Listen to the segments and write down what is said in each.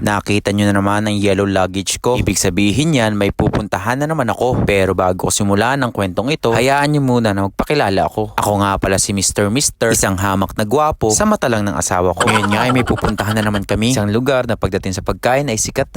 Nakita nyo na naman ang yellow luggage ko. Ibig sabihin yan, may pupuntahan na naman ako. Pero bago ko simulan ang kwentong ito, hayaan nyo muna na magpakilala ako. Ako nga pala si Mr. Isang hamak na gwapo sa mata lang ng asawa ko. Ngayon nga ay may pupuntahan na naman kami. Isang lugar na pagdating sa pagkain ay sikat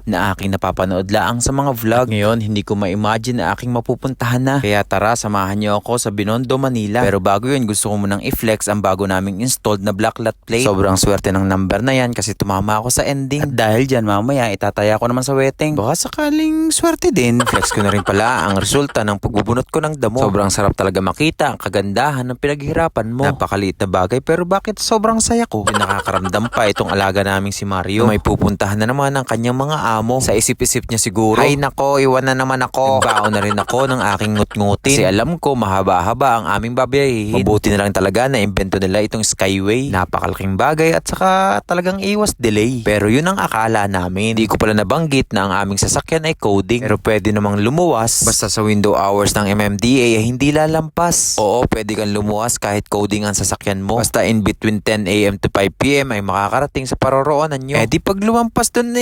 na aking napapanood laang sa mga vlog. Ngayon, hindi ko ma-imagine na aking mapupuntahan na. Kaya tara, samahan nyo ako sa Binondo, Manila. Pero bago yun, gusto ko munang i-flex ang bago naming installed na black lot plate. Sobrang swerte ng number na yan kasi tumama ako sa ending. At dahil dyan, mamaya itataya ko naman sa wedding. Baka sakaling swerte din. Flex ko na rin pala ang resulta ng pagbubunot ko ng damo. Sobrang sarap talaga makita ang kagandahan ng pinaghihirapan mo. Napakaliit na bagay pero bakit sobrang saya ko? Nakakaramdam pa itong alaga naming si Mario. May pupuntahan na naman ang kanyang mga amo. Sa isip-isip niya siguro, ay nako, iwan na naman ako. Nagbaon na rin ako ng aking ngut-ngutin. Kasi alam ko, mahaba-haba ang aming babayahin. Mabuti na lang talaga na invento nila itong Skyway. Napakalaking bagay at saka talagang iwas delay. Pero yun ang akala namin. Hindi ko pala nabanggit na ang aming sasakyan ay coding. Pero pwede namang lumuwas. Basta sa window hours ng MMDA ay hindi lalampas. Oo, pwede kang lumuwas kahit coding ang sasakyan mo. Basta in between 10 AM to 5 PM ay makakarating sa paroroonan nyo. Eh di pag lumampas dun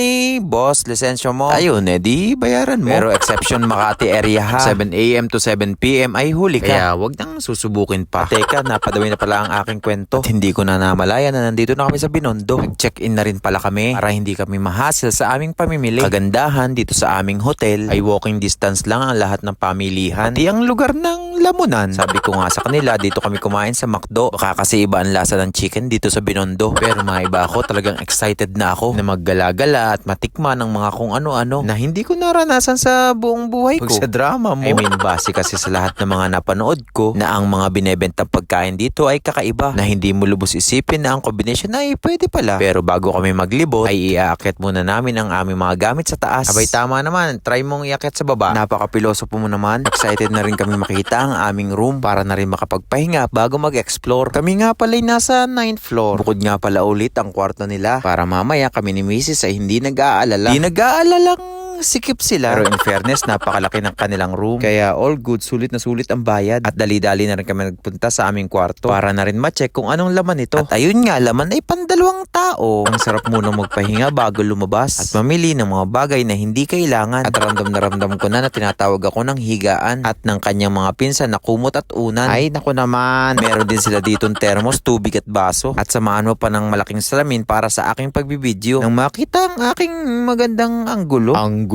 boss, lisensya mo. Ayun, di bayaran mo. Pero exception Makati area ha. 7 AM to 7 PM ay huli ka. Kaya wag nang susubukin pa. Teka, napadawin na pala ang aking kwento. At hindi ko na namalaya na nandito na kami sa Binondo. Nag-check-in na rin pala kami para hindi kami mahassle sa aming pamimili. Kagandahan dito sa aming hotel ay walking distance lang ang lahat ng pamilihan. Pati ang lugar ng lamunan. Sabi ko nga sa kanila, dito kami kumain sa McDo. Baka kasi iba ang lasa ng chicken dito sa Binondo. Pero maiba ako, talagang excited na ako na maggala-gala at matikman ng mga kung ano-ano na hindi ko naranasan sa buong buhay ko. Sa drama mo. I mean, base kasi sa lahat ng mga napanood ko na ang mga binebentang pagkain dito ay kakaiba na hindi mo lubos isipin na ang combination ay pwede pala. Pero bago kami maglibot, ay iaakit muna namin ang aming mga gamit sa taas. Abay tama naman, try mong iaakit sa baba. Napakapiloso po mo naman. Excited na rin kami makita ang aming room para na rin makapagpahinga bago mag-explore. Kami nga pala ay nasa 9th floor. Bukod nga pala ulit ang kwarto nila para mamaya kami ni Mrs. ay hindi nag-aalala. Hindi nag-aalalang sikip sila. Pero in fairness, napakalaki ng kanilang room. Kaya all good, sulit na sulit ang bayad. At dali-dali na rin kami nagpunta sa aming kwarto para na rin ma-check kung anong laman ito. At ayun nga, laman ay pandalawang tao. Ang sarap munang magpahinga bago lumabas at mamili ng mga bagay na hindi kailangan. At ramdam na ramdam ko na tinatawag ako ng higaan at ng kanyang mga pinsan na kumot at unan. Ay naku naman, meron din sila ditong thermos, tubig at baso. At samahan mo pa ng malaking salamin para sa aking pagbibideo nang makita ang aking magandang anggulo. Ang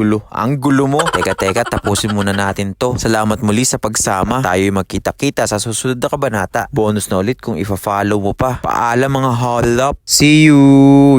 gulo mo. Teka, tapusin muna natin to. Salamat muli sa pagsama. Tayo'y magkita-kita sa susunod na kabanata. Bonus na ulit kung ifa-follow mo pa. Paalam mga hold up. See you!